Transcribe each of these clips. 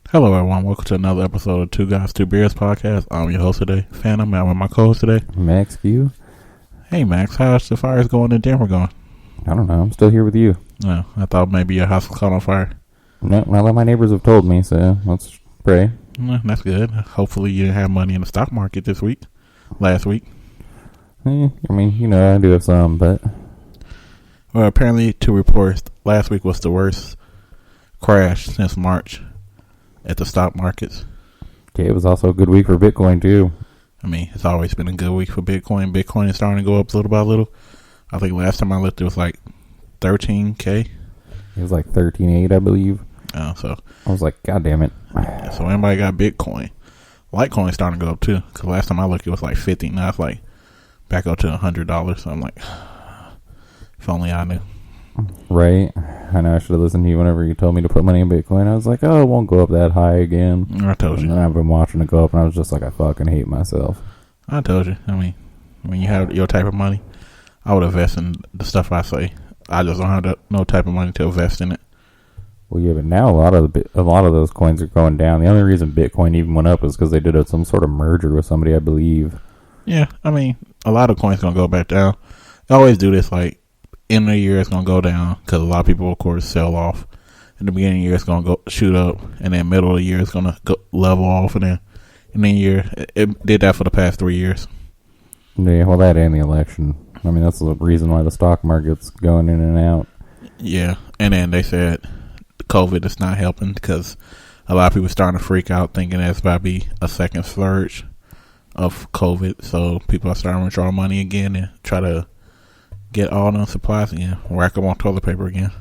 Hello, everyone. Welcome to another episode of Two Guys, Two Beers podcast. I'm your host today, Phantom. I'm with my co-host today, Max Q. Hey, Max. How's the fires going in Denver going? I don't know. I'm still here with you. No, I thought maybe your house was caught on fire. No, not that my neighbors have told me, so let's pray. No, that's good. Hopefully you didn't have money in the stock market last week. I mean, I do have some, but... Well, apparently, two reports, last week was the worst crash since March at the stock markets. Okay, it was also a good week for Bitcoin, too. I mean, it's always been a good week for Bitcoin. Bitcoin is starting to go up little by little. I think last time I looked, it was like 13K. It was like 13.8, I believe. Oh, so I was like, God damn it. So anybody got Bitcoin? Litecoin's starting to go up too. Because last time I looked, it was like 50. Now it's like back up to $100. So I'm like, if only I knew. Right. I know I should have listened to you whenever you told me to put money in Bitcoin. I was like, oh, it won't go up that high again. I told you. And then I've been watching it go up, and I was just like, I fucking hate myself. I told you. I mean, when you have your type of money, I would invest in the stuff I say. I just don't have no type of money to invest in it. Well, yeah, but now a lot of those coins are going down. The only reason Bitcoin even went up is because they did some sort of merger with somebody, I believe. Yeah, I mean, a lot of coins gonna go back down. They always do this. Like end of the year, it's gonna go down because a lot of people, of course, sell off. In the beginning of the year, it's gonna go shoot up, and then middle of the year, it's gonna go level off, and then in the year, it did that for the past 3 years. Yeah, well, that and the election. I mean, that's the reason why the stock market's going in and out. Yeah, and then they said COVID is not helping because a lot of people are starting to freak out thinking there's about to be a second surge of COVID. So people are starting to withdraw money again and try to get all the supplies again. Rack up on toilet paper again.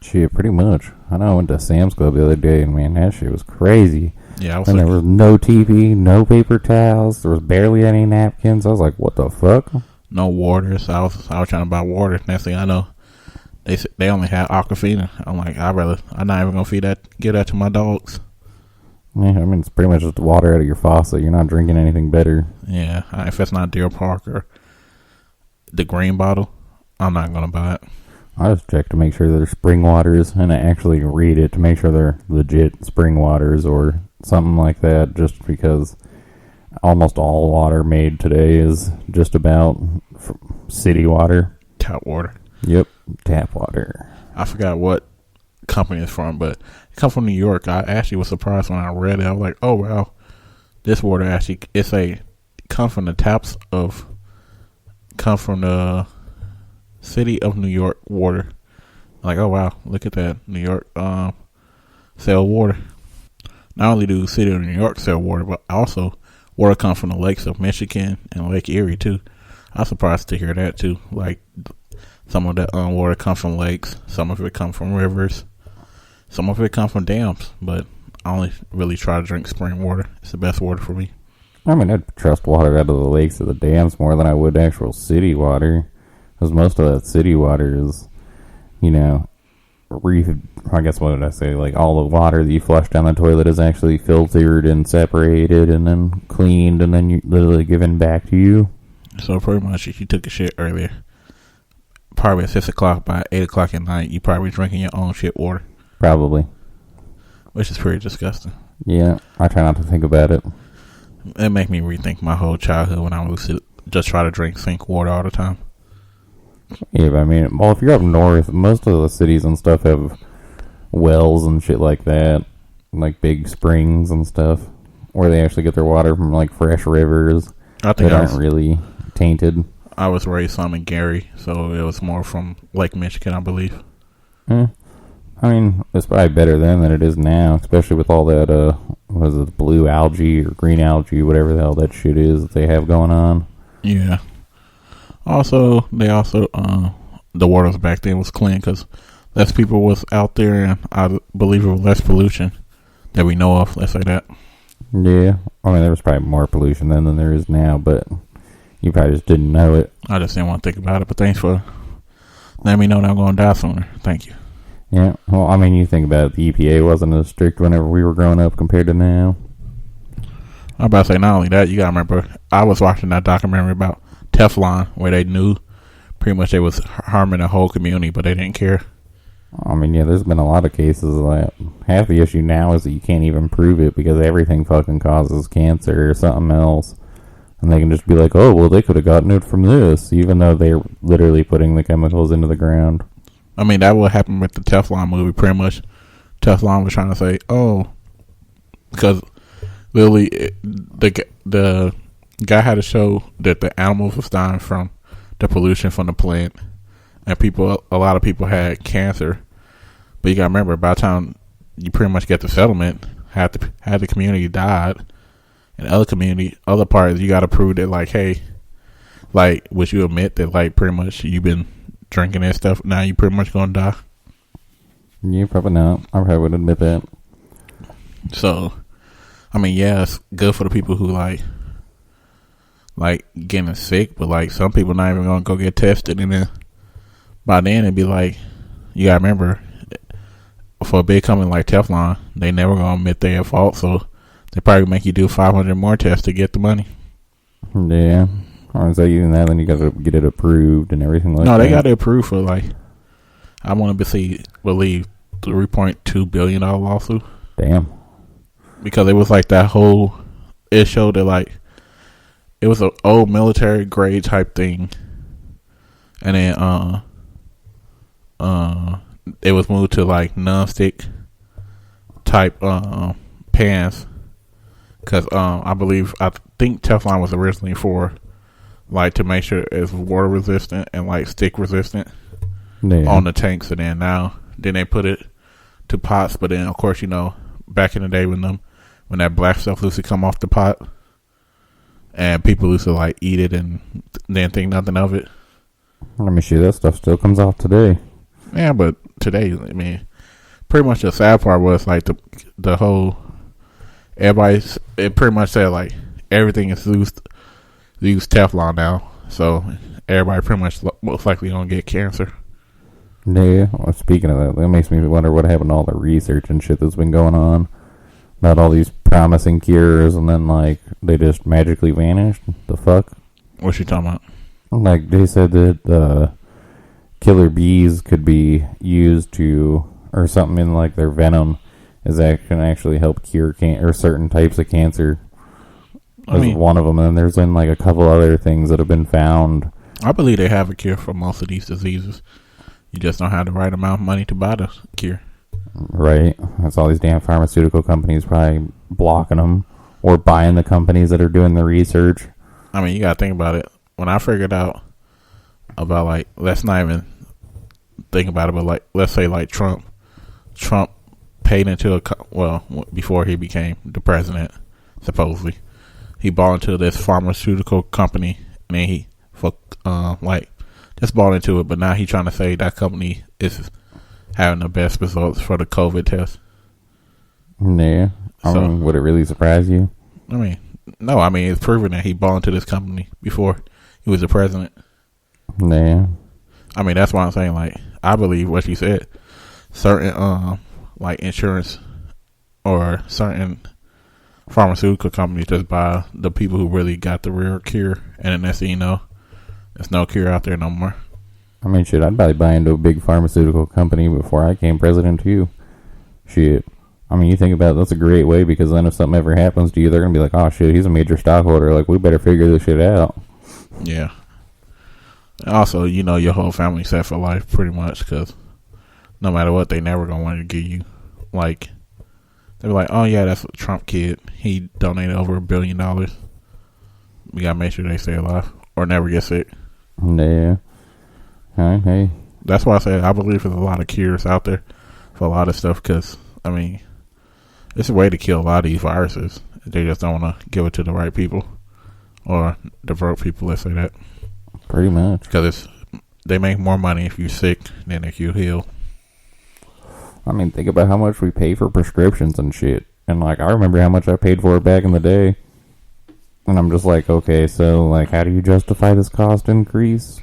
Shit, pretty much. I know I went to Sam's Club the other day and, man, that shit was crazy. Yeah, and there was no TV, no paper towels. There was barely any napkins. I was like, what the fuck? No water. So I was trying to buy water. Next thing I know, they only had Aquafina. I'm like, I'm not even gonna give that to my dogs. Yeah, I mean, it's pretty much just water out of your faucet. You're not drinking anything better. Yeah, if it's not Deer Park or the green bottle, I'm not gonna buy it. I just check to make sure they're spring waters, and I actually read it to make sure they're legit spring waters or something like that, just because almost all water made today is just about city water. Tap water. Yep, tap water. I forgot what company it's from, but it comes from New York. I actually was surprised when I read it. I was like, oh, wow. This water actually, come from the city of New York water. Like, oh, wow, look at that. New York sell water. Not only do the city of New York sell water, but also water comes from the lakes of Michigan and Lake Erie, too. I was surprised to hear that, too. Like, some of that water comes from lakes. Some of it comes from rivers. Some of it comes from dams. But I only really try to drink spring water. It's the best water for me. I mean, I'd trust water out of the lakes or the dams more than I would actual city water. Because most of that city water is, I guess what would I say? Like, all the water that you flush down the toilet is actually filtered and separated and then cleaned and then literally given back to you. So pretty much if you took a shit earlier, probably at 6 o'clock, by 8 o'clock at night, you probably drinking your own shit water. Probably. Which is pretty disgusting. Yeah, I try not to think about it. It make me rethink my whole childhood when I was just try to drink sink water all the time. Yeah, but I mean, well, if you're up north, most of the cities and stuff have wells and shit like that, like big springs and stuff, where they actually get their water from like fresh rivers that aren't really tainted. I was raised some in Gary, so it was more from Lake Michigan, I believe. I mean, it's probably better then than it is now, especially with all that, blue algae or green algae, whatever the hell that shit is that they have going on. Yeah. The waters back then was clean because less people was out there, and I believe it was less pollution that we know of, let's say that. Yeah. I mean, there was probably more pollution then than there is now, but you probably just didn't know it. I just didn't want to think about it, but thanks for letting me know that I'm going to die sooner. Thank you. Yeah, well, I mean, you think about it, the EPA wasn't as strict whenever we were growing up compared to now. I'm about to say, not only that, you got to remember, I was watching that documentary about Teflon, where they knew pretty much they was harming the whole community, but they didn't care. I mean, yeah, there's been a lot of cases that half the issue now is that you can't even prove it because everything fucking causes cancer or something else. And they can just be like, oh, well, they could have gotten it from this, even though they're literally putting the chemicals into the ground. I mean, that would happen with the Teflon movie, pretty much. Teflon was trying to say, oh, because literally the guy had to show that the animals was dying from the pollution from the plant, and a lot of people had cancer. But you gotta remember, by the time you pretty much get the settlement, had the community died, and other parts, you gotta prove that, like, hey, like, would you admit that, like, pretty much you've been drinking that stuff, now you pretty much gonna die? Yeah, probably not. I probably would admit that. So, I mean, yeah, it's good for the people who like getting sick, but like some people not even gonna go get tested, and then by then it'd be like, you gotta remember, for a big company like Teflon, they never gonna admit they're at fault, so they probably make you do 500 more tests to get the money. Yeah. Or is that even that? Then you gotta get it approved and everything like that. No, they got it approved for, like, I want to believe $3.2 billion lawsuit. Damn. Because it was like that whole, it showed that, like, it was an old military grade type thing, and then it was moved to like non-stick type pans, because I think Teflon was originally for, like, to make sure it's water resistant and like stick resistant on the tanks, and then they put it to pots. But then of course, you know, back in the day when that black stuff used to come off the pot, and people used to like eat it and then think nothing of it. Let me see, that stuff still comes off today. Yeah, but today, I mean, pretty much the sad part was like the whole, it pretty much said like everything is used Teflon now, so everybody pretty much most likely gonna get cancer. Yeah, well, speaking of that makes me wonder what happened to all the research and shit that's been going on about all these promising cures, and then like they just magically vanished. The fuck? What you talking about? Like they said that killer bees could be used to, or something in like their venom can actually help cure or certain types of cancer. That's one of them, and then there's been like a couple other things that have been found. I believe they have a cure for most of these diseases. You just don't have the right amount of money to buy the cure. Right. That's all these damn pharmaceutical companies probably blocking them or buying the companies that are doing the research. I mean, you gotta think about it. When I figured out about, like, let's not even think about it, but like, let's say like Trump paid into before he became the president, supposedly, he bought into this pharmaceutical company, and then he just bought into it, but now he's trying to say that company is having the best results for the COVID test. Yeah. I mean, would it really surprise you? I mean, no. I mean, it's proven that he bought into this company before he was the president. Yeah. I mean, that's why I'm saying, like, I believe what you said. Certain, like, insurance or certain pharmaceutical companies just buy the people who really got the real cure, and then next thing you know, there's no cure out there no more. I mean, shit, I'd probably buy into a big pharmaceutical company before I became president too. Shit. I mean, you think about it, that's a great way, because then if something ever happens to you, they're going to be like, oh shit, he's a major stockholder. Like, we better figure this shit out. Yeah. Also, you know, your whole family's set for life pretty much, because no matter what, they never going to want to give you, like, they're like, oh yeah, that's a Trump kid. He donated over $1 billion. We got to make sure they stay alive or never get sick. Yeah. Hey. That's why I say I believe there's a lot of cures out there for a lot of stuff, because, I mean, it's a way to kill a lot of these viruses. They just don't want to give it to the right people or the broke people, let's say that. Pretty much. Because they make more money if you're sick than if you heal. I mean, think about how much we pay for prescriptions and shit. And, like, I remember how much I paid for it back in the day. And I'm just like, okay, so, like, how do you justify this cost increase?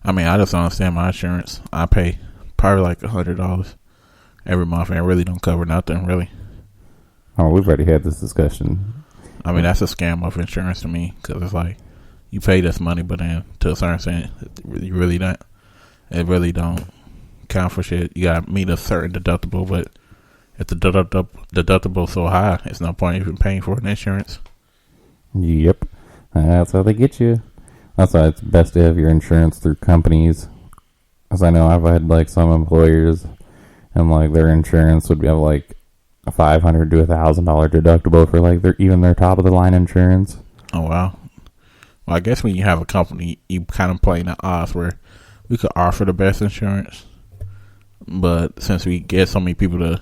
I mean, I just don't understand my insurance. I pay probably like $100 every month, and it really don't cover nothing, really. Oh, we've already had this discussion. I mean, that's a scam of insurance to me, because it's like, you pay this money, but then to a certain extent, you really don't. It really don't count for shit. You got to meet a certain deductible, but if the deductible's so high, it's no point even paying for an insurance. Yep. That's how they get you. That's why it's best to have your insurance through companies. Because I know I've had like some employers and like their insurance would have like a $500 to $1,000 deductible for like their top of the line insurance. Oh wow. Well, I guess when you have a company, you kind of play the odds where we could offer the best insurance, but since we get so many people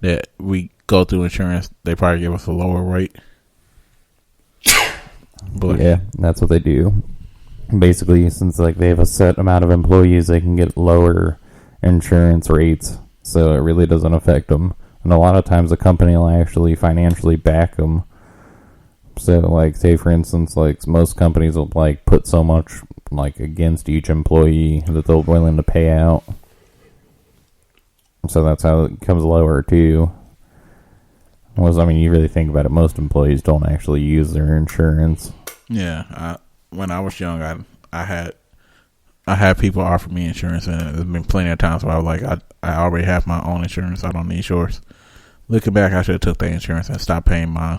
that we go through insurance, they probably give us a lower rate. But yeah, that's what they do. Basically, since like they have a set amount of employees, they can get lower insurance rates, so it really doesn't affect them. And a lot of times, the company will actually financially back them. So, like, say for instance, like most companies will like put so much like against each employee that they're willing to pay out. So that's how it comes lower too. I mean, you really think about it, most employees don't actually use their insurance. Yeah, when I was young, I had people offer me insurance, and there's been plenty of times where I was like, I already have my own insurance, I don't need yours. Looking back, I should have took the insurance and stopped paying mine.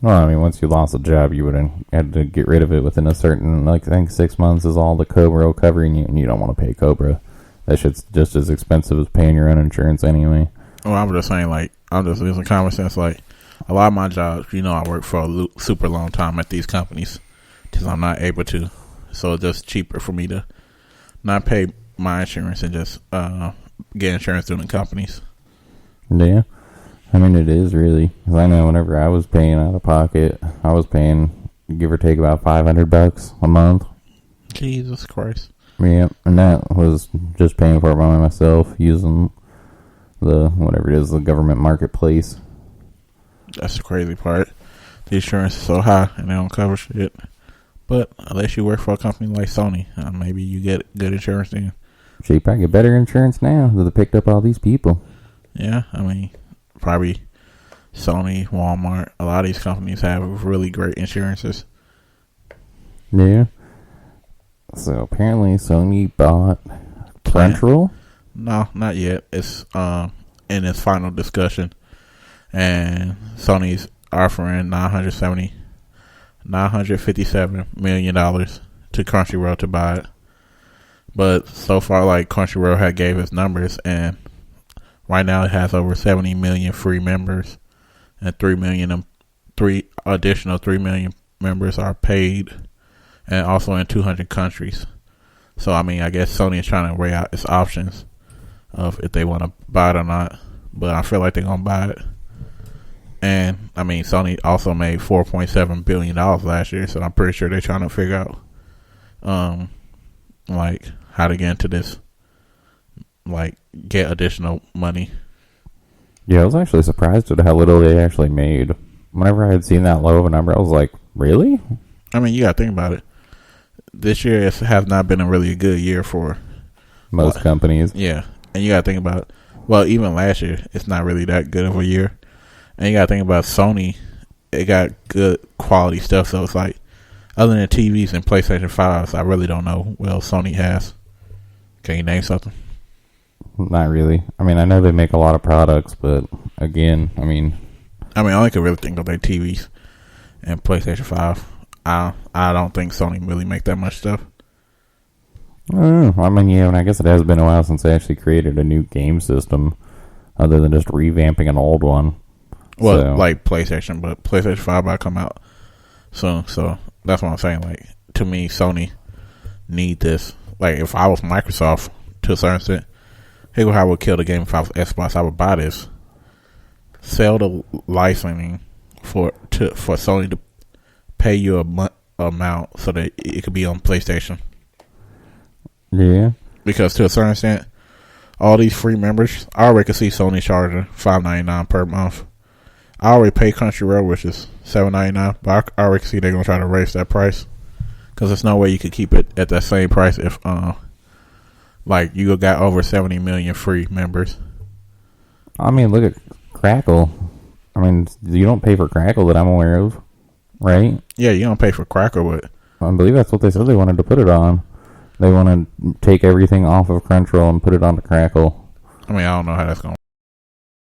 Well, I mean, once you lost a job, you would have had to get rid of it within a certain, like, I think 6 months is all the Cobra will cover, and you don't want to pay Cobra. That shit's just as expensive as paying your own insurance anyway. Well, I'm just saying, like, I'm just using common sense. Like, a lot of my jobs, I work for a super long time at these companies because I'm not able to. So it's just cheaper for me to not pay my insurance and just get insurance through the companies. Yeah. I mean, it is really. Because I know whenever I was paying out of pocket, I was paying, give or take, about $500 a month. Jesus Christ. Yeah, and that was just paying for it by myself using the government marketplace. That's the crazy part. The insurance is so high and they don't cover shit. But unless you work for a company like Sony, maybe you get good insurance then. Shit, you probably get better insurance now that they picked up all these people. Yeah, I mean, probably Sony, Walmart, a lot of these companies have really great insurances. Yeah. So apparently Sony bought Crunchyroll? No, not yet. It's in its final discussion. And Sony's offering $957 million to Crunchyroll to buy it. But so far, like, Crunchyroll had gave its numbers, and right now it has over 70 million free members, and 3 million members are paid, and also in 200 countries. So, I mean, I guess Sony is trying to weigh out its options of if they want to buy it or not. But I feel like they're going to buy it. And, I mean, Sony also made $4.7 billion last year, so I'm pretty sure they're trying to figure out, like, how to get into this, like, get additional money. Yeah, I was actually surprised at how little they actually made. Whenever I had seen that low of a number, I was like, really? I mean, you got to think about it. This year has not been a really good year for most companies. Yeah, and you got to think about, well, even last year, it's not really that good of a year. And you got to think about Sony. It got good quality stuff, so it's like, other than TVs and PlayStation 5s, I really don't know what else Sony has. Can you name something? Not really. I mean, I know they make a lot of products, but again, I mean, I only can really think of their TVs and PlayStation 5. I don't think Sony really make that much stuff. I don't know. I mean, yeah, and I guess it has been a while since they actually created a new game system, other than just revamping an old one. Well, so, like PlayStation, but PlayStation 5 might come out soon. So that's what I'm saying. Like, to me, Sony need this. Like, if I was Microsoft, to a certain extent, here's how I would kill the game. If I was Xbox, I would buy this, sell the licensing for Sony to pay you a amount so that it could be on PlayStation. Yeah. Because to a certain extent, all these free members, I already can see Sony charging $5.99 per month. I already pay Crunchyroll, which is $7.99, but I already see they're gonna try to raise that price because there's no way you could keep it at that same price if, like, you got over 70 million free members. I mean, look at Crackle. I mean, you don't pay for Crackle that I'm aware of, right? Yeah, you don't pay for Crackle, but I believe that's what they said they wanted to put it on. They want to take everything off of Crunchyroll and put it onto Crackle. I mean, I don't know how that's gonna